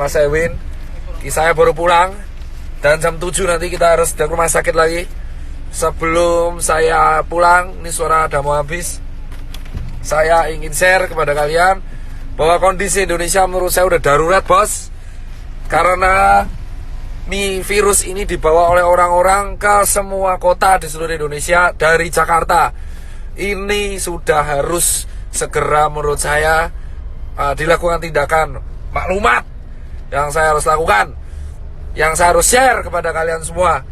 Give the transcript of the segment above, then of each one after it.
Mas Ewin. Saya baru pulang. Dan jam 7 nanti kita harus ke rumah sakit lagi. Sebelum saya pulang, ini suara udah mau habis, saya ingin share kepada kalian bahwa kondisi Indonesia menurut saya udah darurat, bos. Karena virus ini dibawa oleh orang-orang ke semua kota di seluruh Indonesia dari Jakarta. Ini sudah harus segera menurut saya dilakukan tindakan maklumat yang saya harus lakukan, yang saya harus share kepada kalian semua.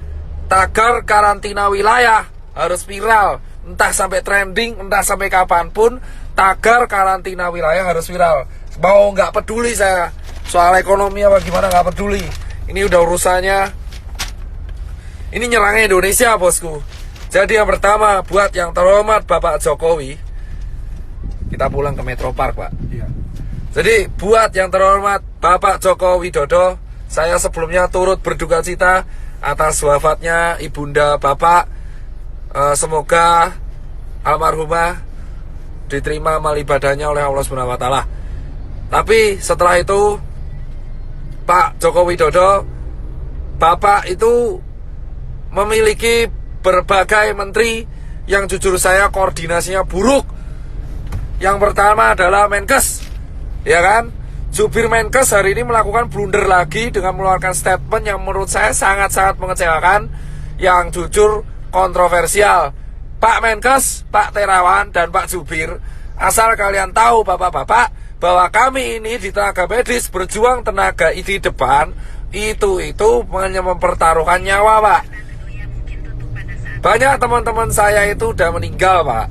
Tagar karantina wilayah harus viral, entah sampai trending, entah sampai kapanpun. Tagar karantina wilayah harus viral. Mau nggak peduli saya soal ekonomi apa gimana, nggak peduli. Ini udah urusannya, ini nyerangnya Indonesia, bosku. Jadi yang pertama, buat yang terhormat Bapak Jokowi, kita pulang ke Metro Park, Pak. Iya. Jadi buat yang terhormat Bapak Joko Widodo, saya sebelumnya turut berduka cita atas wafatnya ibunda Bapak. Semoga almarhumah diterima amal ibadahnya oleh Allah Subhanahu wa taala. Tapi setelah itu Pak Joko Widodo, Bapak itu memiliki berbagai menteri yang jujur saya koordinasinya buruk. Yang pertama adalah Menkes, ya kan? Jubir Menkes hari ini melakukan blunder lagi dengan mengeluarkan statement yang menurut saya sangat-sangat mengecewakan, yang jujur kontroversial. Pak Menkes, Pak Terawan, dan Pak Jubir, asal kalian tahu bapak-bapak, bahwa kami ini di tenaga medis berjuang tenaga di depan, itu hanya mempertaruhkan nyawa, Pak. Banyak teman-teman saya itu udah meninggal, Pak,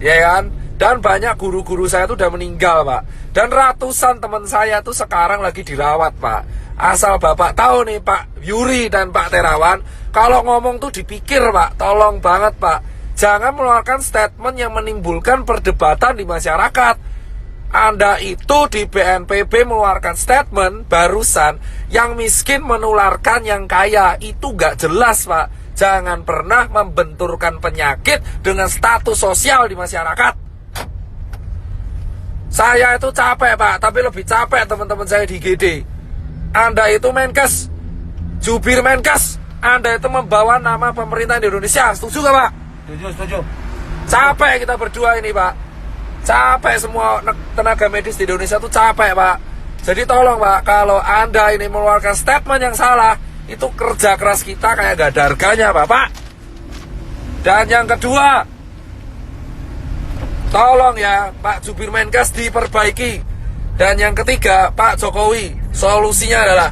ya kan? Dan banyak guru-guru saya itu udah meninggal, Pak. Dan ratusan teman saya itu sekarang lagi dirawat, Pak. Asal Bapak tahu nih, Pak Yuri dan Pak Terawan, kalau ngomong tuh dipikir, Pak. Tolong banget, Pak. Jangan mengeluarkan statement yang menimbulkan perdebatan di masyarakat. Anda itu di BNPB mengeluarkan statement barusan, yang miskin menularkan yang kaya. Itu gak jelas, Pak. Jangan pernah membenturkan penyakit dengan status sosial di masyarakat. Saya itu capek, Pak, tapi lebih capek teman-teman saya di GD. Anda itu Menkes, jubir Menkes, Anda itu membawa nama pemerintah Indonesia. Setuju gak, Pak? Setuju. Capek kita berdua ini, Pak. Capek semua tenaga medis di Indonesia itu capek, Pak. Jadi tolong, Pak, kalau Anda ini mengeluarkan statement yang salah, itu kerja keras kita kayak gak ada harganya, Bapak. Dan yang kedua, tolong ya Pak Jubir Menkes diperbaiki. Dan yang ketiga, Pak Jokowi, solusinya adalah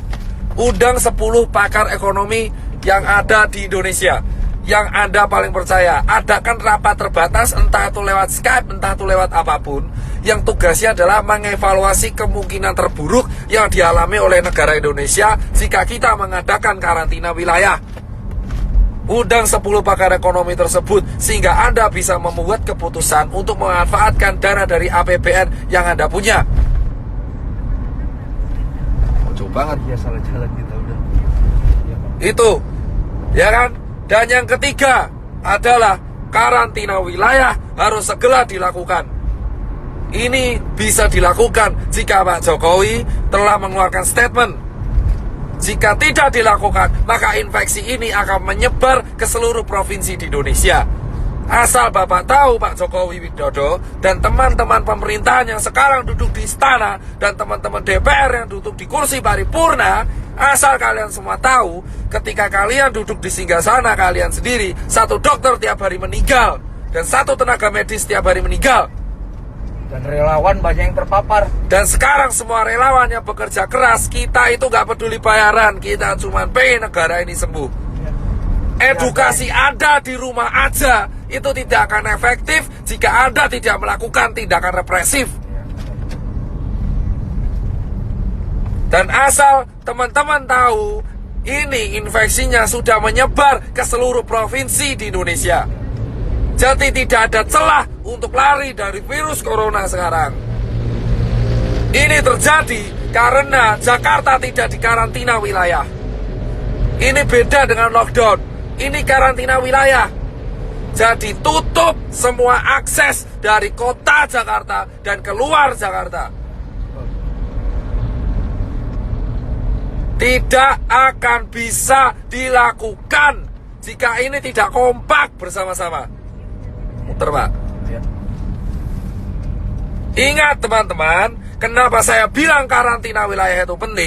undang 10 pakar ekonomi yang ada di Indonesia, yang Anda paling percaya. Adakan rapat terbatas, entah itu lewat Skype, entah itu lewat apapun, yang tugasnya adalah mengevaluasi kemungkinan terburuk yang dialami oleh negara Indonesia jika kita mengadakan karantina wilayah. Undang 10 pakar ekonomi tersebut sehingga Anda bisa membuat keputusan untuk memanfaatkan dana dari APBN yang Anda punya. Jauh banget ya, salah jalan kita udah. Itu, ya kan? Dan yang ketiga adalah karantina wilayah harus segera dilakukan. Ini bisa dilakukan jika Pak Jokowi telah mengeluarkan statement. Jika tidak dilakukan, maka infeksi ini akan menyebar ke seluruh provinsi di Indonesia. Asal Bapak tahu, Pak Jokowi Widodo dan teman-teman pemerintahan yang sekarang duduk di istana dan teman-teman DPR yang duduk di kursi paripurna, asal kalian semua tahu, ketika kalian duduk di singgasana kalian sendiri, satu dokter tiap hari meninggal dan satu tenaga medis tiap hari meninggal. Dan relawan banyak yang terpapar. Dan sekarang semua relawan yang bekerja keras, kita itu gak peduli bayaran, kita cuma pengen negara ini sembuh. Edukasi Anda di rumah aja itu tidak akan efektif jika Anda tidak melakukan tindakan represif. Dan asal teman-teman tahu, ini infeksinya sudah menyebar ke seluruh provinsi di Indonesia. Jadi tidak ada celah untuk lari dari virus corona sekarang. Ini terjadi karena Jakarta tidak dikarantina wilayah. Ini beda dengan lockdown. Ini karantina wilayah. Jadi tutup semua akses dari kota Jakarta dan keluar Jakarta. tidak akan bisa dilakukan jika ini tidak kompak bersama-sama. Muter, Pak. Ya. Ingat teman-teman, kenapa saya bilang karantina wilayah itu penting?